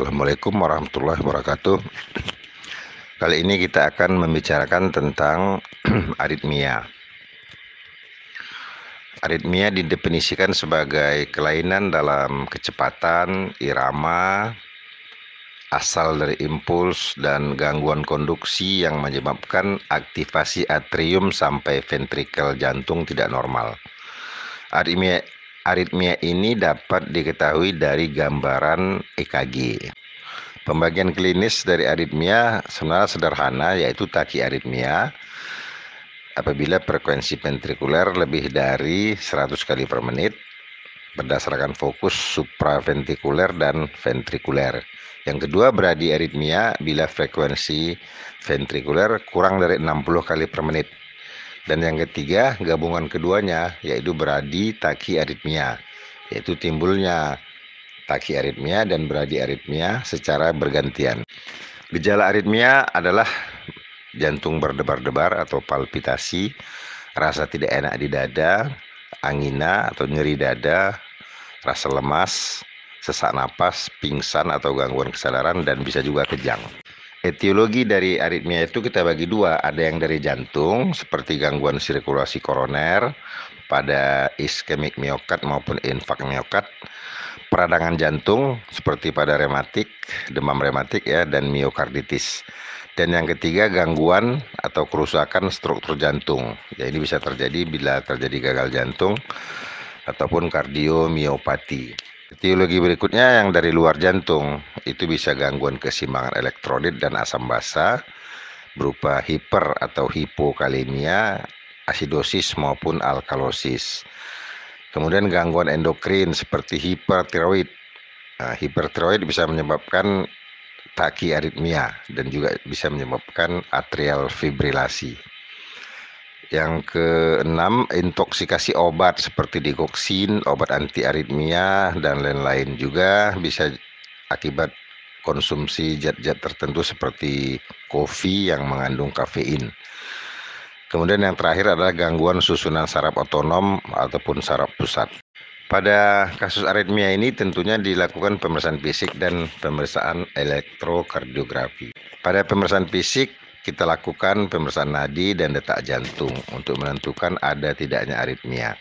Assalamualaikum warahmatullahi wabarakatuh. Kali ini kita akan membicarakan tentang aritmia. Aritmia didefinisikan sebagai kelainan dalam kecepatan, irama, asal dari impuls, dan gangguan konduksi yang menyebabkan aktivasi atrium sampai ventrikel jantung tidak normal. Aritmia ini dapat diketahui dari gambaran EKG. Pembagian klinis dari aritmia sebenarnya sederhana, yaitu tachyarrhythmia apabila frekuensi ventrikuler lebih dari 100 kali per menit berdasarkan fokus supraventrikuler dan ventrikuler. Yang kedua, bradyarrhythmia bila frekuensi ventrikuler kurang dari 60 kali per menit. Dan yang ketiga, gabungan keduanya, yaitu bradytachyarrhythmia, yaitu timbulnya tachyarrhythmia dan bradyarrhythmia secara bergantian. Gejala aritmia adalah jantung berdebar-debar atau palpitasi, rasa tidak enak di dada, angina atau nyeri dada, rasa lemas, sesak napas, pingsan atau gangguan kesadaran, dan bisa juga kejang. Etiologi dari aritmia itu kita bagi dua, ada yang dari jantung seperti gangguan sirkulasi koroner pada iskemik miokard maupun infak miokard, peradangan jantung seperti pada rematik, demam rematik ya, dan miokarditis. Dan yang ketiga, gangguan atau kerusakan struktur jantung. Ya, ini bisa terjadi bila terjadi gagal jantung ataupun kardiomiopati. Etiologi berikutnya yang dari luar jantung, itu bisa gangguan keseimbangan elektrolit dan asam basa berupa hiper atau hipokalemia, asidosis maupun alkalosis. Kemudian gangguan endokrin seperti hipertiroid. Hipertiroid bisa menyebabkan tachyarrhythmia dan juga bisa menyebabkan atrial fibrilasi. Yang keenam, intoksikasi obat seperti digoxin, obat anti aritmia, dan lain-lain juga bisa akibat konsumsi zat-zat tertentu seperti kopi yang mengandung kafein. Kemudian yang terakhir adalah gangguan susunan saraf otonom ataupun saraf pusat. Pada kasus aritmia ini tentunya dilakukan pemeriksaan fisik dan pemeriksaan elektrokardiografi. Pada pemeriksaan fisik kita lakukan pemeriksaan nadi dan detak jantung untuk menentukan ada tidaknya aritmia.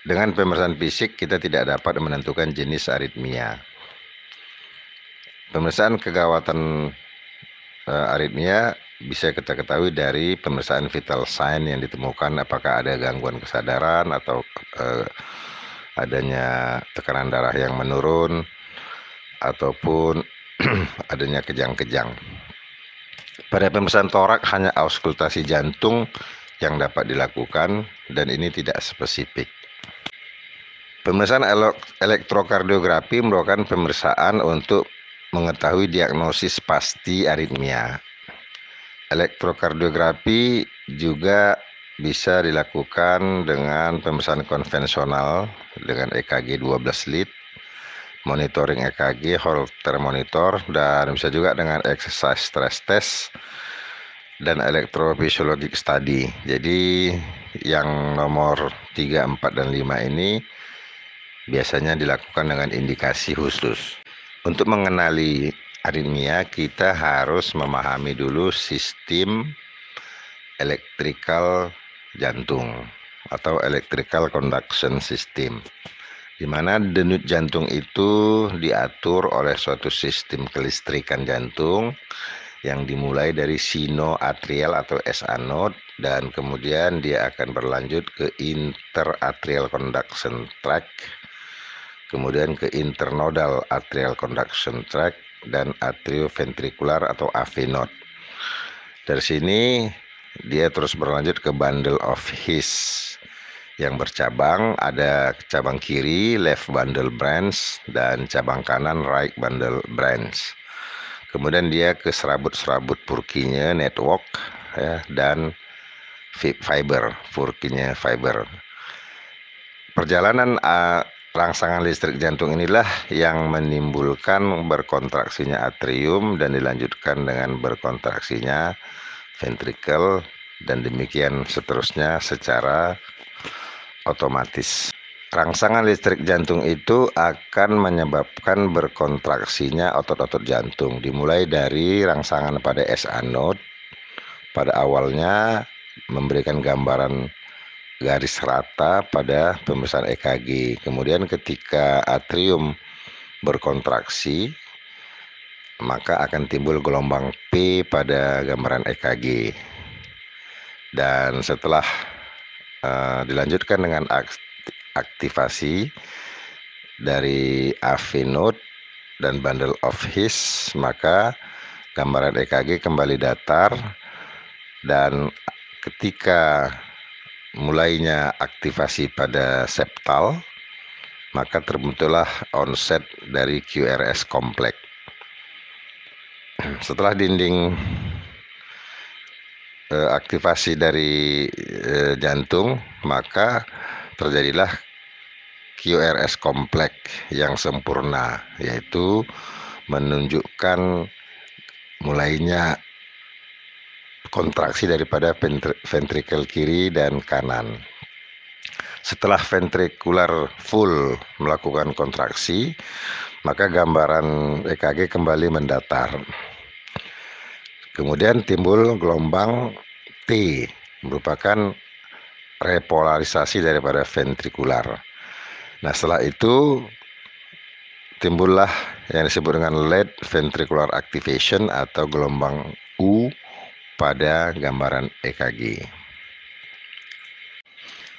Dengan pemeriksaan fisik kita tidak dapat menentukan jenis aritmia. Pemeriksaan kegawatan aritmia bisa kita ketahui dari pemeriksaan vital sign yang ditemukan, apakah ada gangguan kesadaran atau adanya tekanan darah yang menurun ataupun adanya kejang-kejang. Pada pemeriksaan torak hanya auskultasi jantung yang dapat dilakukan dan ini tidak spesifik. Pemeriksaan elektrokardiografi merupakan pemeriksaan untuk mengetahui diagnosis pasti aritmia. Elektrokardiografi juga bisa dilakukan dengan pemeriksaan konvensional dengan EKG 12 lead, monitoring EKG, Holter monitor, dan bisa juga dengan exercise stress test dan electrophysiologic study. Jadi yang nomor 3, 4, dan 5 ini biasanya dilakukan dengan indikasi khusus. Untuk mengenali aritmia kita harus memahami dulu sistem elektrikal jantung atau electrical conduction system, di mana denyut jantung itu diatur oleh suatu sistem kelistrikan jantung yang dimulai dari sinoatrial atau SA node dan kemudian dia akan berlanjut ke interatrial conduction tract, kemudian ke internodal atrial conduction tract dan atrioventricular atau AV node. Dari sini dia terus berlanjut ke bundle of His yang bercabang, ada cabang kiri left bundle branch dan cabang kanan right bundle branch. Kemudian dia ke serabut-serabut Purkinje network ya, dan fiber, Purkinje fiber. Perjalanan rangsangan listrik jantung inilah yang menimbulkan berkontraksinya atrium dan dilanjutkan dengan berkontraksinya ventrikel dan demikian seterusnya secara otomatis. rangsangan listrik jantung itu akan menyebabkan berkontraksinya otot-otot jantung, dimulai dari rangsangan pada S anode. Pada awalnya memberikan gambaran garis rata pada pemeriksaan EKG. Kemudian ketika atrium berkontraksi, maka akan timbul gelombang P pada gambaran EKG. Dan setelah dilanjutkan dengan aktivasi dari AV node dan bundle of His, maka gambaran EKG kembali datar, dan ketika mulainya aktivasi pada septal, maka terbentuklah onset dari QRS kompleks. Setelah dinding aktivasi dari jantung, maka terjadilah QRS kompleks yang sempurna, yaitu menunjukkan mulainya kontraksi daripada ventrikel kiri dan kanan. Setelah ventrikular full melakukan kontraksi, maka gambaran EKG kembali mendatar. Kemudian timbul gelombang T, merupakan repolarisasi daripada ventrikular. Nah, setelah itu timbullah yang disebut dengan late ventricular activation atau gelombang U pada gambaran EKG.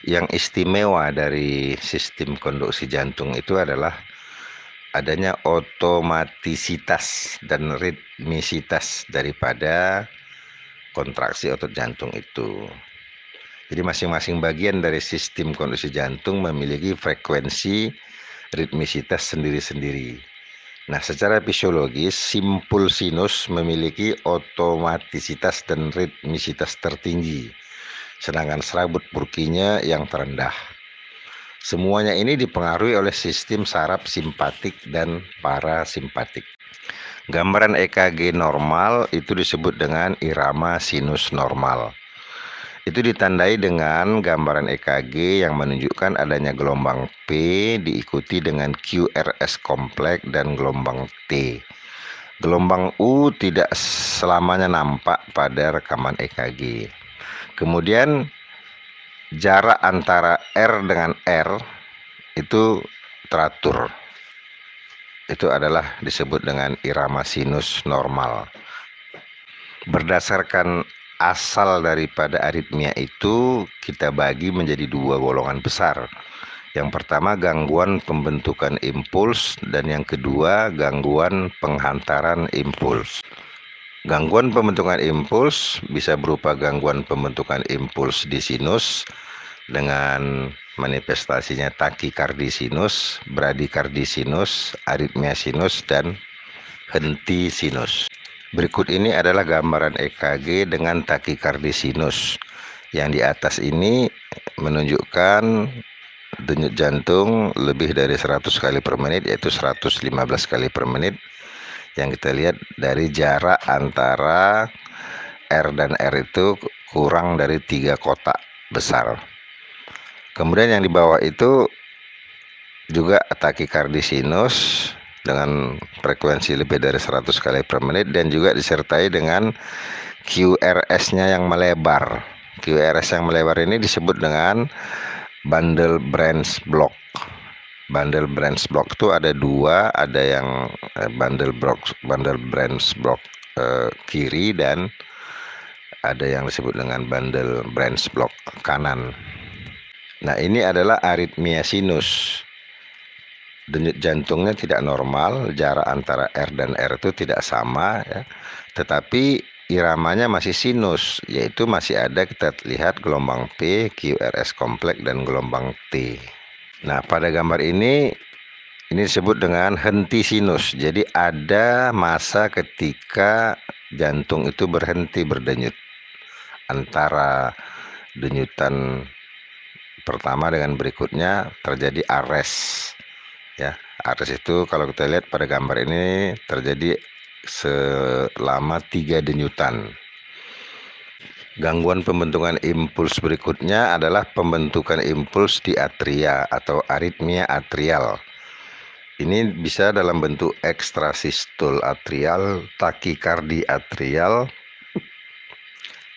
Yang istimewa dari sistem konduksi jantung itu adalah adanya otomatisitas dan ritmisitas daripada kontraksi otot jantung itu. Jadi masing-masing bagian dari sistem konduksi jantung memiliki frekuensi ritmisitas sendiri-sendiri. Nah, secara fisiologis, simpul sinus memiliki otomatisitas dan ritmisitas tertinggi, sedangkan serabut Purkinje yang terendah. Semuanya ini dipengaruhi oleh sistem saraf simpatik dan parasimpatik. Gambaran EKG normal itu disebut dengan irama sinus normal. Itu ditandai dengan gambaran EKG yang menunjukkan adanya gelombang P diikuti dengan QRS kompleks dan gelombang T. Gelombang U tidak selamanya nampak pada rekaman EKG. Kemudian jarak antara R dengan R itu teratur. Itu adalah disebut dengan irama sinus normal. Berdasarkan asal daripada aritmia itu kita bagi menjadi dua golongan besar. Yang pertama gangguan pembentukan impuls, dan yang kedua gangguan penghantaran impuls. Gangguan pembentukan impuls bisa berupa gangguan pembentukan impuls di sinus dengan manifestasinya takikardi sinus, bradikardi sinus, aritmia sinus, dan henti sinus. Berikut ini adalah gambaran EKG dengan takikardi sinus. Yang di atas ini menunjukkan denyut jantung lebih dari 100 kali per menit, yaitu 115 kali per menit. Yang kita lihat dari jarak antara R dan R itu kurang dari 3 kotak besar. Kemudian yang di bawah itu juga takikardi sinus dengan frekuensi lebih dari 100 kali per menit, dan juga disertai dengan QRS-nya yang melebar. QRS yang melebar ini disebut dengan bundle branch block. Bundle branch block itu ada dua, ada yang bundle branch block kiri, dan ada yang disebut dengan bundle branch block kanan. Nah, ini adalah aritmia sinus. Denyut jantungnya tidak normal, jarak antara R dan R itu tidak sama, ya. Tetapi iramanya masih sinus, yaitu masih ada, kita lihat gelombang P, QRS kompleks, dan gelombang T. Nah, pada gambar ini disebut dengan henti sinus. Jadi ada masa ketika jantung itu berhenti berdenyut antara denyutan pertama dengan berikutnya, terjadi arrest. Ya, arrest itu kalau kita lihat pada gambar ini terjadi selama 3 denyutan. Gangguan pembentukan impuls berikutnya adalah pembentukan impuls di atria atau aritmia atrial. Ini bisa dalam bentuk ekstrasistul atrial, takikardi atrial,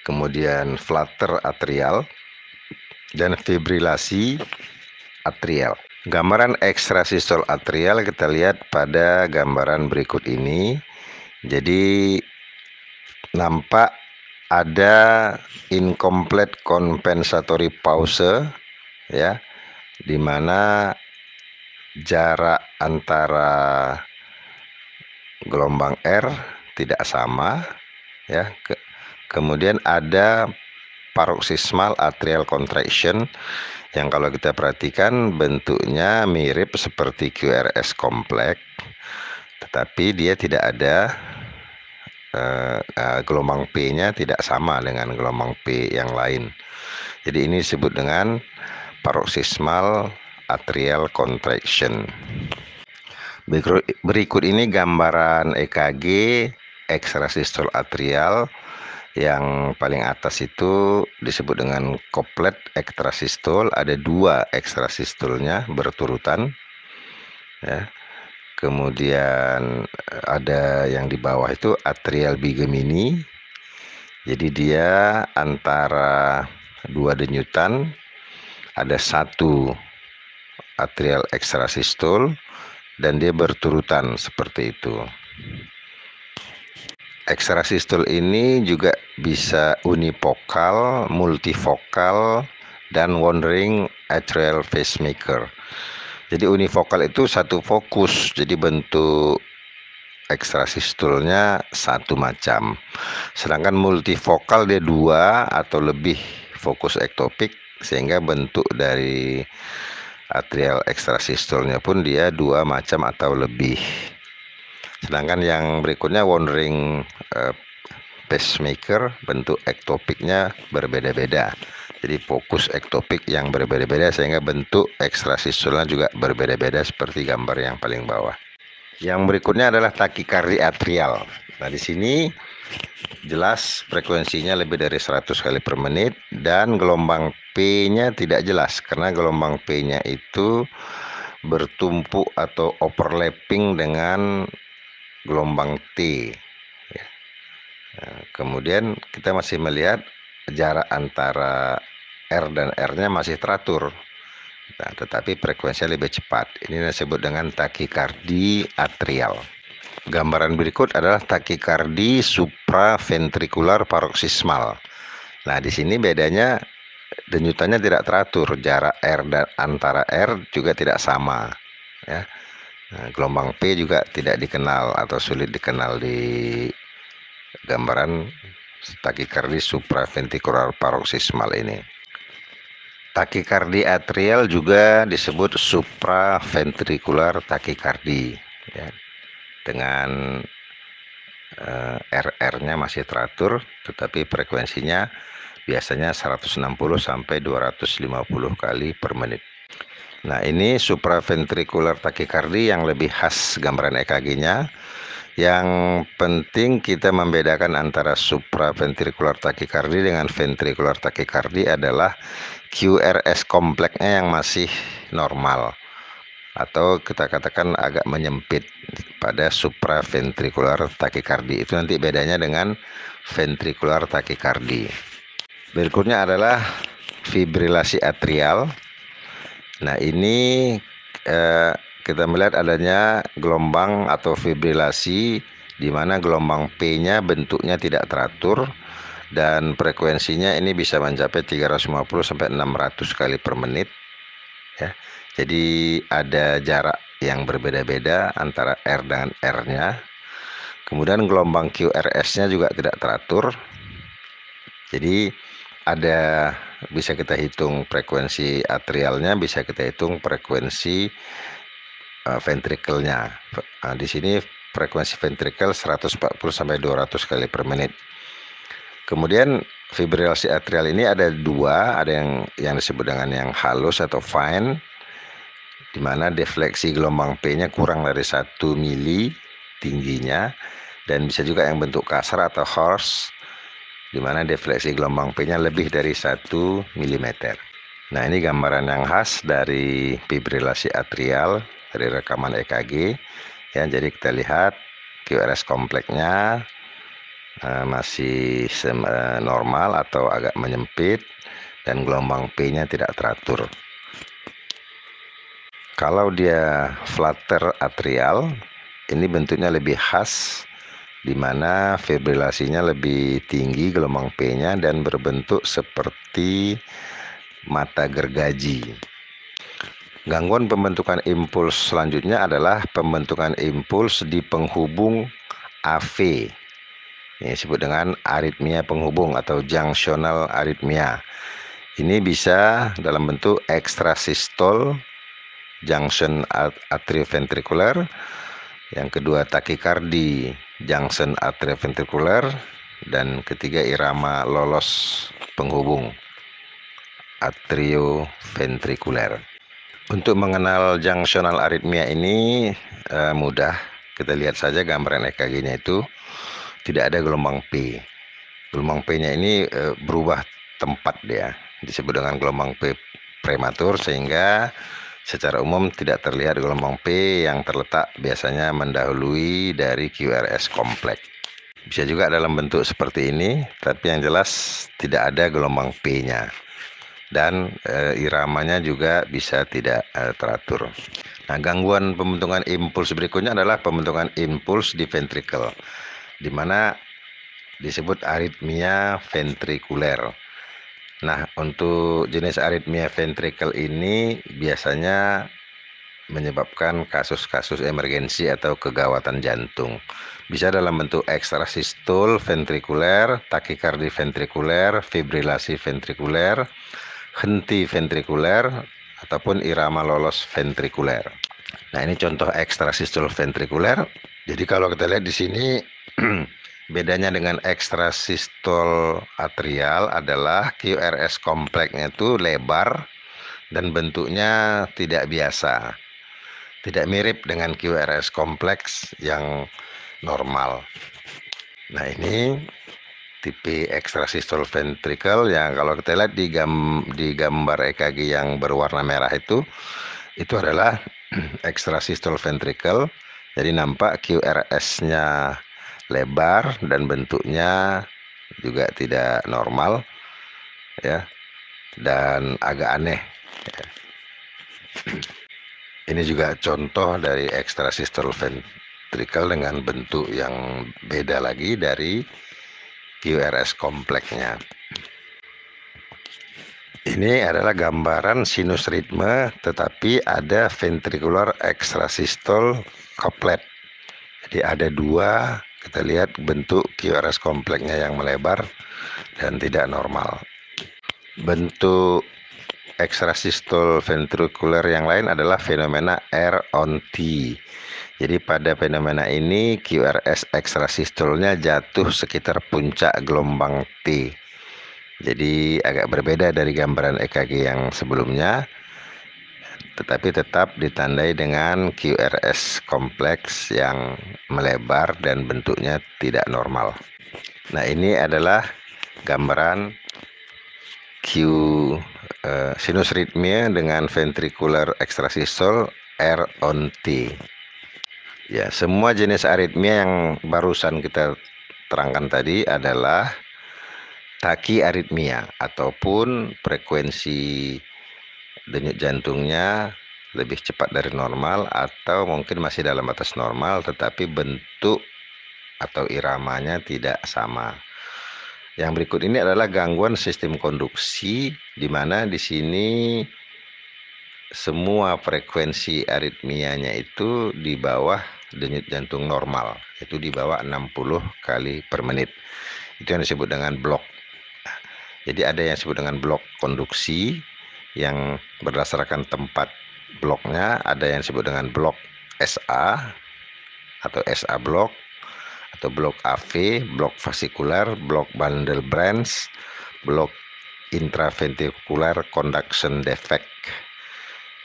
kemudian flutter atrial, dan fibrilasi atrial. Gambaran ekstrasistul atrial kita lihat pada gambaran berikut ini. Jadi nampak ada incomplete compensatory pause, ya, di mana jarak antara gelombang R tidak sama, ya. Kemudian ada paroxysmal atrial contraction yang kalau kita perhatikan bentuknya mirip seperti QRS kompleks, tetapi dia tidak ada gelombang P-nya tidak sama dengan gelombang P yang lain. Jadi ini disebut dengan paroxysmal atrial contraction. Berikut ini gambaran EKG ekstrasistul atrial. Yang paling atas itu disebut dengan koplet ekstrasistul, ada 2 ekstrasistulnya berturutan, ya. Kemudian ada yang di bawah itu atrial bigemini. Jadi dia antara 2 denyutan, ada 1 atrial ekstrasistul dan dia berturutan seperti itu. Ekstrasistul ini juga bisa univokal, multivokal, dan wandering atrial pacemaker. Jadi univokal itu satu fokus, jadi bentuk ekstrasistulnya satu macam. Sedangkan multivokal dia 2 atau lebih fokus ektopik, sehingga bentuk dari atrial ekstrasistulnya pun dia 2 macam atau lebih. Sedangkan yang berikutnya wandering pacemaker, bentuk ektopiknya berbeda-beda. Jadi fokus ektopik yang berbeda-beda sehingga bentuk ekstrasistulnya juga berbeda-beda seperti gambar yang paling bawah. Yang berikutnya adalah takikardi atrial. Nah, di sini jelas frekuensinya lebih dari 100 kali per menit dan gelombang P-nya tidak jelas karena gelombang P-nya itu bertumpuk atau overlapping dengan gelombang T, ya. Nah, kemudian kita masih melihat jarak antara R dan R-nya masih teratur, nah, tetapi frekuensinya lebih cepat. Ini disebut dengan takikardi atrial. Gambaran berikut adalah takikardi supraventrikular paroxysmal. Nah, di sini bedanya denyutannya tidak teratur, jarak R dan antara R juga tidak sama, ya. Nah, gelombang P juga tidak dikenal atau sulit dikenal di gambaran takikardi supraventrikular paroxysmal ini. Takikardi atrial juga disebut supraventrikular takikardi, ya, dengan RR-nya masih teratur, tetapi frekuensinya biasanya 160 sampai 250 kali per menit. Nah, ini supraventrikular takikardi yang lebih khas gambaran EKG-nya. Yang penting kita membedakan antara supraventrikular takikardi dengan ventrikular takikardi adalah QRS kompleksnya yang masih normal atau kita katakan agak menyempit pada supraventrikular takikardi. Itu nanti bedanya dengan ventrikular takikardi. Berikutnya adalah fibrilasi atrial. Nah, ini kita melihat adanya gelombang atau fibrilasi di mana gelombang P-nya bentuknya tidak teratur dan frekuensinya ini bisa mencapai 350 sampai 600 kali per menit, ya. Jadi ada jarak yang berbeda-beda antara R dengan R-nya. Kemudian gelombang QRS-nya juga tidak teratur. Jadi ada, bisa kita hitung frekuensi atrialnya, bisa kita hitung frekuensi ventrikelnya. Nah, di sini frekuensi ventrikel 140 sampai 200 kali per menit. Kemudian fibrilasi atrial ini ada 2, ada yang disebut dengan yang halus atau fine, di mana defleksi gelombang P-nya kurang dari 1 mili tingginya, dan bisa juga yang bentuk kasar atau hoarse, di mana defleksi gelombang P-nya lebih dari 1 mm. Nah, ini gambaran yang khas dari fibrilasi atrial dari rekaman EKG. Ya, jadi kita lihat QRS kompleksnya masih normal atau agak menyempit dan gelombang P-nya tidak teratur. Kalau dia flutter atrial, ini bentuknya lebih khas, di mana fibrilasinya lebih tinggi gelombang P-nya dan berbentuk seperti mata gergaji. Gangguan pembentukan impuls selanjutnya adalah pembentukan impuls di penghubung AV. Ini disebut dengan aritmia penghubung atau junctional arrhythmia. Ini bisa dalam bentuk ekstrasistol, junction atrioventricular. Yang kedua takikardi, junction atrioventricular, dan ketiga irama lolos penghubung atrioventrikuler. Untuk mengenal junctional arrhythmia ini mudah. Kita lihat saja gambaran EKG-nya itu tidak ada gelombang P. Gelombang P-nya ini berubah tempat dia, disebut dengan gelombang P prematur, sehingga secara umum tidak terlihat gelombang P yang terletak biasanya mendahului dari QRS kompleks. Bisa juga dalam bentuk seperti ini, tapi yang jelas tidak ada gelombang P-nya. Dan iramanya juga bisa tidak teratur. Nah, gangguan pembentukan impuls berikutnya adalah pembentukan impuls di ventrikel, di mana disebut aritmia ventrikuler. Nah, untuk jenis aritmia ventrikel ini biasanya menyebabkan kasus-kasus emergensi atau kegawatan jantung. Bisa dalam bentuk ekstrasistul ventrikuler, takikardi ventrikuler, fibrilasi ventrikuler, henti ventrikuler, ataupun irama lolos ventrikuler. Nah, ini contoh ekstrasistul ventrikuler. Jadi kalau kita lihat di sini bedanya dengan ekstrasistol atrial adalah QRS kompleksnya itu lebar dan bentuknya tidak biasa. Tidak mirip dengan QRS kompleks yang normal. Nah, ini tipe ekstrasistol ventricle yang kalau kita lihat di gambar EKG yang berwarna merah itu adalah ekstrasistol ventricle. Jadi nampak QRS-nya lebar dan bentuknya juga tidak normal, ya, dan agak aneh. Ya. Ini juga contoh dari ekstrasistol ventricle dengan bentuk yang beda lagi dari QRS kompleksnya. Ini adalah gambaran sinus ritme, tetapi ada ventricular ekstrasistol couplet. Jadi ada dua, kita lihat bentuk QRS kompleksnya yang melebar dan tidak normal. Bentuk ekstrasistol ventricular yang lain adalah fenomena R on T. Jadi pada fenomena ini QRS ekstrasistolnya jatuh sekitar puncak gelombang T. Jadi agak berbeda dari gambaran EKG yang sebelumnya, tetapi tetap ditandai dengan QRS kompleks yang melebar dan bentuknya tidak normal. Nah, ini adalah gambaran sinus ritmia dengan ventricular ekstrasistol R on T. Ya, semua jenis aritmia yang barusan kita terangkan tadi adalah tachyarrhythmia ataupun frekuensi denyut jantungnya lebih cepat dari normal atau mungkin masih dalam batas normal tetapi bentuk atau iramanya tidak sama. Yang berikut ini adalah gangguan sistem konduksi, di mana di sini semua frekuensi aritmianya itu di bawah denyut jantung normal, itu di bawah 60 kali per menit. Itu yang disebut dengan blok. Jadi ada yang disebut dengan blok konduksi yang berdasarkan tempat bloknya, ada yang disebut dengan blok SA atau SA blok, atau blok AV, blok vasikular, blok bundle branch, blok intraventricular conduction defect.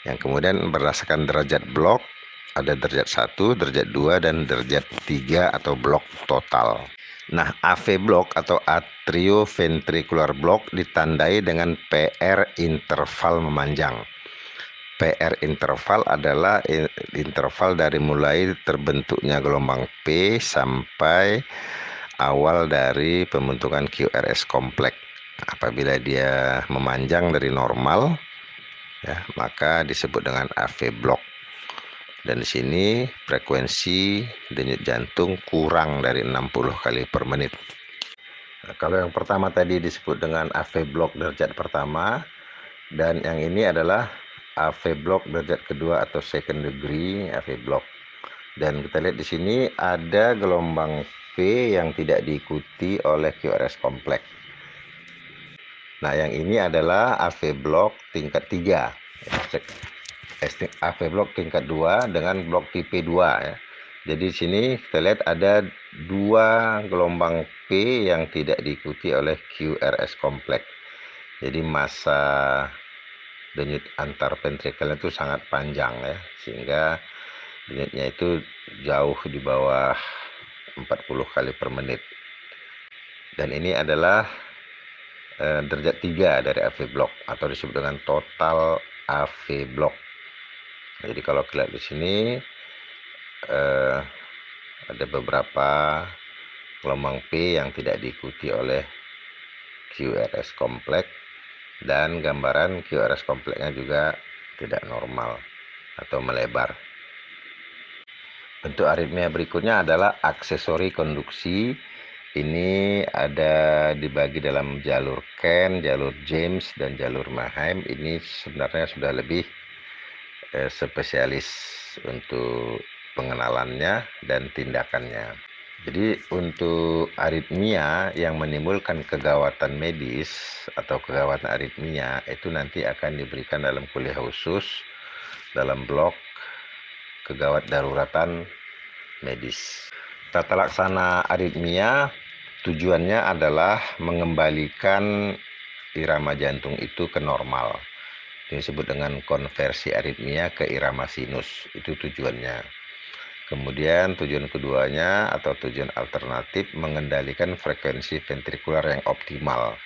Yang kemudian berdasarkan derajat blok, ada derajat 1, derajat 2, dan derajat 3 atau blok total. Nah, AV block atau atrioventricular block ditandai dengan PR interval memanjang. PR interval adalah interval dari mulai terbentuknya gelombang P sampai awal dari pembentukan QRS kompleks. Apabila dia memanjang dari normal, ya, maka disebut dengan AV block. Dan di sini frekuensi denyut jantung kurang dari 60 kali per menit. Nah, kalau yang pertama tadi disebut dengan AV block derajat pertama, dan yang ini adalah AV block derajat kedua atau second degree AV block. Dan kita lihat di sini ada gelombang P yang tidak diikuti oleh QRS kompleks. Nah, yang ini adalah AV block tingkat 3. AV block tingkat 2 dengan blok tipe 2 ya. Jadi di sini kita lihat ada 2 gelombang P yang tidak diikuti oleh QRS kompleks. Jadi masa denyut antar ventrikel itu sangat panjang ya, sehingga denyutnya itu jauh di bawah 40 kali per menit. Dan ini adalah derajat 3 dari AV block atau disebut dengan total AV block. Jadi kalau kita lihat di sini ada beberapa gelombang P yang tidak diikuti oleh QRS kompleks, dan gambaran QRS kompleksnya juga tidak normal atau melebar. Bentuk aritmia berikutnya adalah aksesori konduksi. Ini ada dibagi dalam jalur Ken, jalur James, dan jalur Mannheim. Ini sebenarnya sudah lebih spesialis untuk pengenalannya dan tindakannya. Jadi untuk aritmia yang menimbulkan kegawatan medis atau kegawatan aritmia itu nanti akan diberikan dalam kuliah khusus dalam blok kegawat daruratan medis. Tata laksana aritmia tujuannya adalah mengembalikan irama jantung itu ke normal. Disebut dengan konversi aritmia ke irama sinus. Itu tujuannya. Kemudian tujuan keduanya atau tujuan alternatif mengendalikan frekuensi ventrikular yang optimal.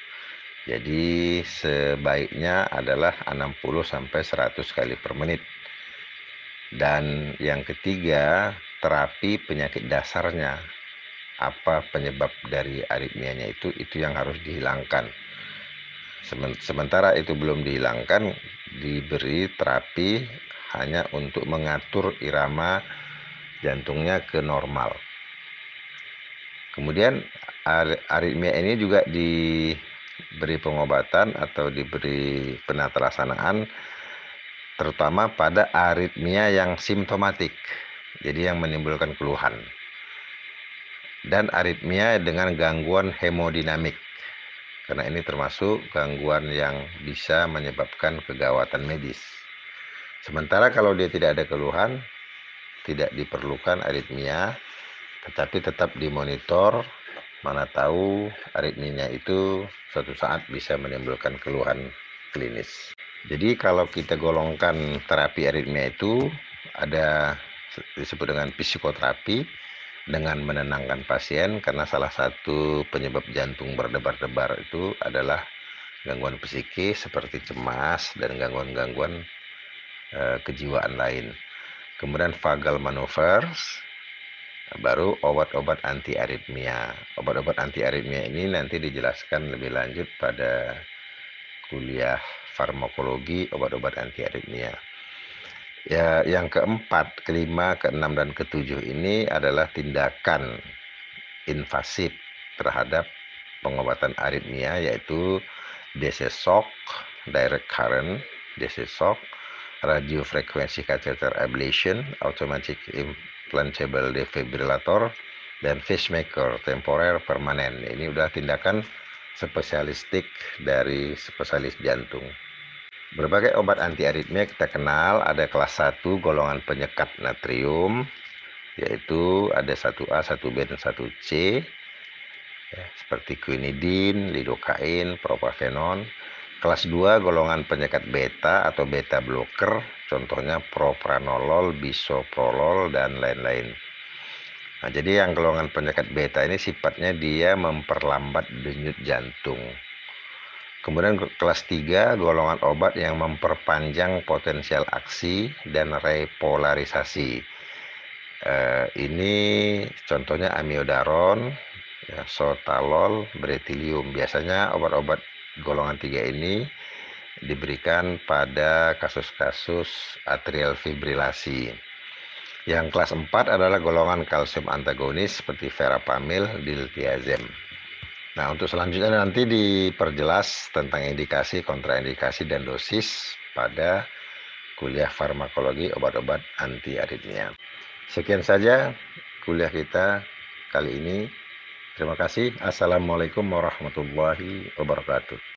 Jadi sebaiknya adalah 60 sampai 100 kali per menit. Dan yang ketiga, terapi penyakit dasarnya. Apa penyebab dari aritmianya itu yang harus dihilangkan. Sementara itu belum dihilangkan, diberi terapi hanya untuk mengatur irama jantungnya ke normal. Kemudian aritmia ini juga diberi pengobatan atau diberi penata laksanaan terutama pada aritmia yang simptomatik, jadi yang menimbulkan keluhan, dan aritmia dengan gangguan hemodinamik, karena ini termasuk gangguan yang bisa menyebabkan kegawatan medis. Sementara kalau dia tidak ada keluhan, tidak diperlukan aritmia, tetapi tetap dimonitor, mana tahu aritminya itu suatu saat bisa menimbulkan keluhan klinis. Jadi kalau kita golongkan terapi aritmia itu ada disebut dengan psikoterapi dengan menenangkan pasien, karena salah satu penyebab jantung berdebar-debar itu adalah gangguan psikis seperti cemas dan gangguan-gangguan kejiwaan lain. Kemudian vagal maneuvers, baru obat-obat anti aritmia. Obat-obat anti aritmia ini nanti dijelaskan lebih lanjut pada kuliah farmakologi obat-obat anti aritmia. Ya, yang keempat, kelima, keenam, dan ketujuh ini adalah tindakan invasif terhadap pengobatan aritmia, yaitu DC shock, direct current, DC shock, radiofrequency catheter ablation, automatic implantable defibrillator, dan pacemaker temporer permanen. Ini udah tindakan spesialistik dari spesialis jantung. Berbagai obat anti aritmia kita kenal, ada kelas 1 golongan penyekat natrium, yaitu ada 1A, 1B, dan 1C, ya, seperti quinidin, lidocain, propafenon. Kelas 2 golongan penyekat beta atau beta blocker, contohnya propranolol, bisoprolol, dan lain-lain. Nah, jadi yang golongan penyakit beta ini sifatnya dia memperlambat denyut jantung. Kemudian kelas 3, golongan obat yang memperpanjang potensial aksi dan repolarisasi. Ini contohnya amiodaron, ya, sotalol, bretium. Biasanya obat-obat golongan 3 ini diberikan pada kasus-kasus atrial fibrilasi. Yang kelas 4 adalah golongan kalsium antagonis seperti verapamil, diltiazem. Nah, untuk selanjutnya nanti diperjelas tentang indikasi, kontraindikasi, dan dosis pada kuliah farmakologi obat-obat anti aritmia. Sekian saja kuliah kita kali ini. Terima kasih. Assalamualaikum warahmatullahi wabarakatuh.